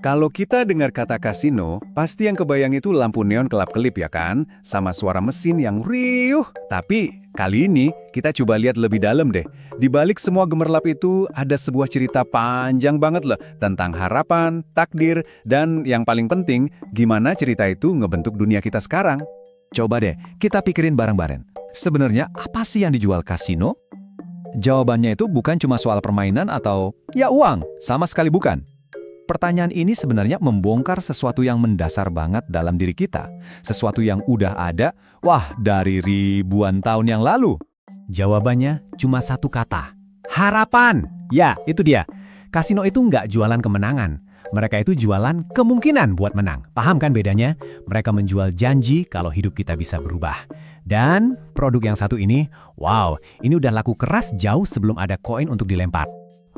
Kalau kita dengar kata kasino, pasti yang kebayang itu lampu neon kelap-kelip ya kan? Sama suara mesin yang riuh. Tapi kali ini kita coba lihat lebih dalam deh. Di balik semua gemerlap itu ada sebuah cerita panjang banget loh tentang harapan, takdir, dan yang paling penting, gimana cerita itu ngebentuk dunia kita sekarang. Coba deh, kita pikirin bareng-bareng. Sebenarnya apa sih yang dijual kasino? Jawabannya itu bukan cuma soal permainan atau ya uang, sama sekali bukan. Pertanyaan ini sebenarnya membongkar sesuatu yang mendasar banget dalam diri kita. Sesuatu yang udah ada, dari ribuan tahun yang lalu. Jawabannya cuma satu kata. Harapan! Ya, itu dia. Kasino itu nggak jualan kemenangan. Mereka itu jualan kemungkinan buat menang. Paham kan bedanya? Mereka menjual janji kalau hidup kita bisa berubah. Dan produk yang satu ini, ini udah laku keras jauh sebelum ada koin untuk dilempar.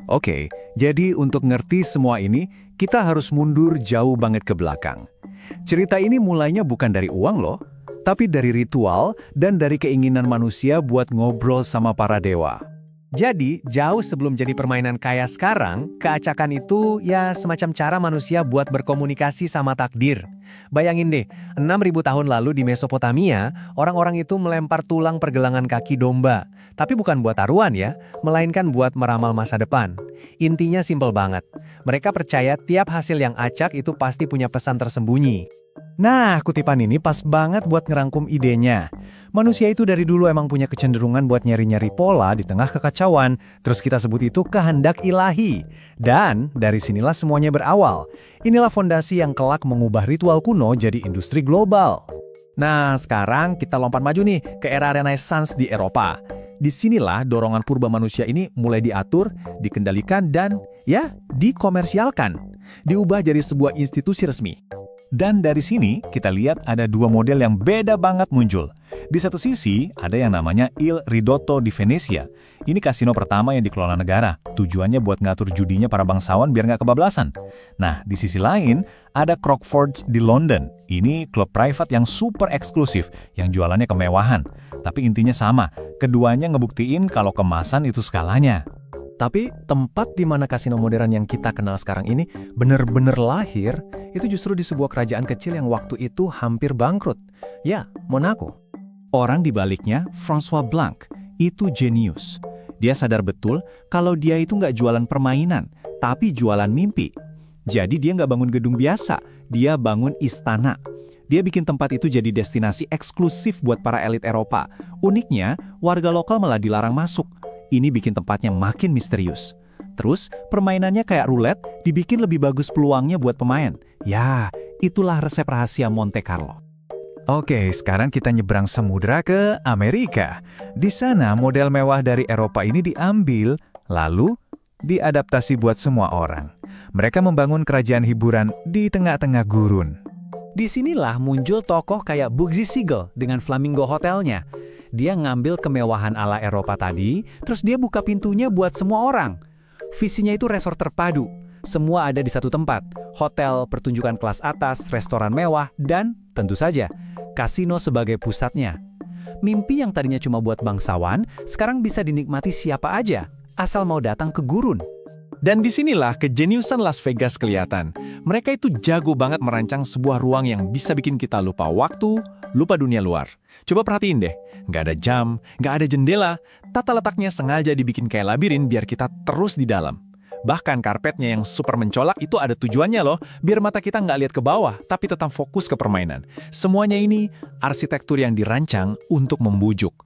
Oke, jadi untuk ngerti semua ini, kita harus mundur jauh banget ke belakang. Cerita ini mulainya bukan dari uang loh, tapi dari ritual dan dari keinginan manusia buat ngobrol sama para dewa. Jadi, jauh sebelum jadi permainan kaya sekarang, keacakan itu ya semacam cara manusia buat berkomunikasi sama takdir. Bayangin deh, 6.000 tahun lalu di Mesopotamia, orang-orang itu melempar tulang pergelangan kaki domba. Tapi bukan buat taruhan ya, melainkan buat meramal masa depan. Intinya simpel banget. Mereka percaya tiap hasil yang acak itu pasti punya pesan tersembunyi. Nah, kutipan ini pas banget buat ngerangkum idenya. Manusia itu dari dulu emang punya kecenderungan buat nyari-nyari pola di tengah kekacauan, terus kita sebut itu kehendak ilahi. Dan dari sinilah semuanya berawal. Inilah fondasi yang kelak mengubah ritual kuno jadi industri global. Nah, sekarang kita lompat maju nih ke era Renaissance di Eropa. Disinilah dorongan purba manusia ini mulai diatur, dikendalikan, dan dikomersialkan. Diubah jadi sebuah institusi resmi. Dan dari sini kita lihat ada dua model yang beda banget muncul. Di satu sisi ada yang namanya Il Ridotto di Venesia. Ini kasino pertama yang dikelola negara. Tujuannya buat ngatur judinya para bangsawan biar nggak kebablasan. Nah, di sisi lain ada Crockford's di London. Ini klub private yang super eksklusif, yang jualannya kemewahan. Tapi intinya sama, keduanya ngebuktiin kalau kemasan itu skalanya. Tapi tempat di mana kasino modern yang kita kenal sekarang ini benar-benar lahir, itu justru di sebuah kerajaan kecil yang waktu itu hampir bangkrut. Ya, Monaco. Orang di baliknya, François Blanc, itu jenius. Dia sadar betul kalau dia itu nggak jualan permainan, tapi jualan mimpi. Jadi dia nggak bangun gedung biasa, dia bangun istana. Dia bikin tempat itu jadi destinasi eksklusif buat para elit Eropa. Uniknya, warga lokal malah dilarang masuk. Ini bikin tempatnya makin misterius. Terus, permainannya kayak roulette, dibikin lebih bagus peluangnya buat pemain. Ya, itulah resep rahasia Monte Carlo. Oke, sekarang kita nyebrang samudra ke Amerika. Di sana model mewah dari Eropa ini diambil, lalu diadaptasi buat semua orang. Mereka membangun kerajaan hiburan di tengah-tengah gurun. Disinilah muncul tokoh kayak Bugsy Siegel dengan Flamingo Hotelnya. Dia ngambil kemewahan ala Eropa tadi, terus dia buka pintunya buat semua orang. Visinya itu resort terpadu. Semua ada di satu tempat. Hotel, pertunjukan kelas atas, restoran mewah, dan tentu saja, kasino sebagai pusatnya. Mimpi yang tadinya cuma buat bangsawan, sekarang bisa dinikmati siapa aja, asal mau datang ke gurun. Dan disinilah kejeniusan Las Vegas kelihatan. Mereka itu jago banget merancang sebuah ruang yang bisa bikin kita lupa waktu, lupa dunia luar. Coba perhatiin deh, nggak ada jam, nggak ada jendela, tata letaknya sengaja dibikin kayak labirin biar kita terus di dalam. Bahkan karpetnya yang super mencolok itu ada tujuannya loh, biar mata kita nggak lihat ke bawah, tapi tetap fokus ke permainan. Semuanya ini arsitektur yang dirancang untuk membujuk.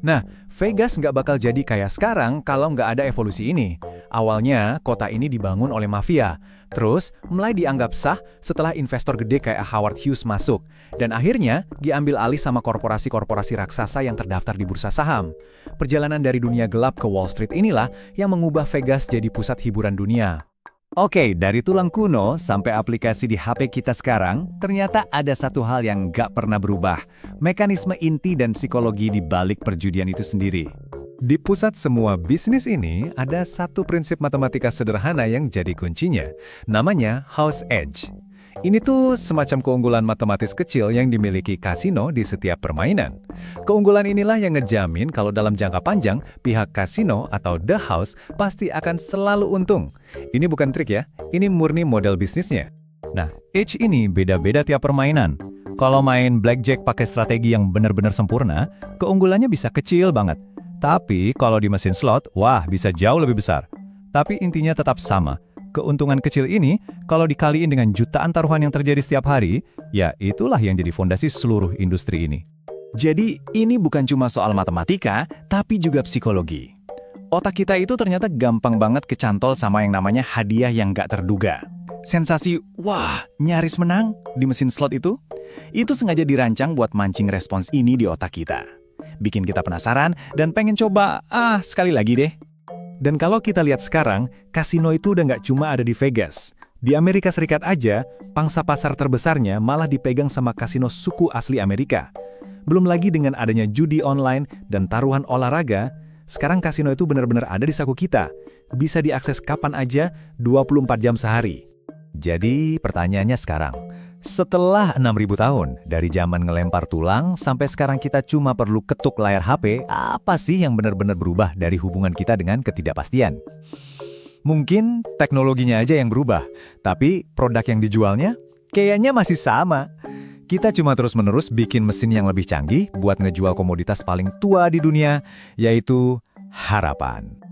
Nah, Vegas nggak bakal jadi kayak sekarang kalau nggak ada evolusi ini. Awalnya, kota ini dibangun oleh mafia. Terus, mulai dianggap sah setelah investor gede kayak Howard Hughes masuk. Dan akhirnya, diambil alih sama korporasi-korporasi raksasa yang terdaftar di bursa saham. Perjalanan dari dunia gelap ke Wall Street inilah yang mengubah Vegas jadi pusat hiburan dunia. Oke, dari tulang kuno sampai aplikasi di HP kita sekarang, ternyata ada satu hal yang nggak pernah berubah. Mekanisme inti dan psikologi di balik perjudian itu sendiri. Di pusat semua bisnis ini, ada satu prinsip matematika sederhana yang jadi kuncinya. Namanya House Edge. Ini tuh semacam keunggulan matematis kecil yang dimiliki kasino di setiap permainan. Keunggulan inilah yang ngejamin kalau dalam jangka panjang, pihak kasino atau the house pasti akan selalu untung. Ini bukan trik ya, ini murni model bisnisnya. Nah, edge ini beda-beda tiap permainan. Kalau main blackjack pakai strategi yang benar-benar sempurna, keunggulannya bisa kecil banget. Tapi kalau di mesin slot, wah bisa jauh lebih besar. Tapi intinya tetap sama. Keuntungan kecil ini, kalau dikaliin dengan jutaan taruhan yang terjadi setiap hari, ya itulah yang jadi fondasi seluruh industri ini. Jadi, ini bukan cuma soal matematika, tapi juga psikologi. Otak kita itu ternyata gampang banget kecantol sama yang namanya hadiah yang gak terduga. Sensasi, wah, nyaris menang di mesin slot itu sengaja dirancang buat mancing respons ini di otak kita. Bikin kita penasaran dan pengen coba, sekali lagi deh. Dan kalau kita lihat sekarang, kasino itu udah nggak cuma ada di Vegas. Di Amerika Serikat aja, pangsa pasar terbesarnya malah dipegang sama kasino suku asli Amerika. Belum lagi dengan adanya judi online dan taruhan olahraga, sekarang kasino itu benar-benar ada di saku kita. Bisa diakses kapan aja, 24 jam sehari. Jadi pertanyaannya sekarang, setelah 6.000 tahun, dari zaman ngelempar tulang sampai sekarang kita cuma perlu ketuk layar HP, apa sih yang benar-benar berubah dari hubungan kita dengan ketidakpastian? Mungkin teknologinya aja yang berubah, tapi produk yang dijualnya kayaknya masih sama. Kita cuma terus-menerus bikin mesin yang lebih canggih buat ngejual komoditas paling tua di dunia, yaitu harapan.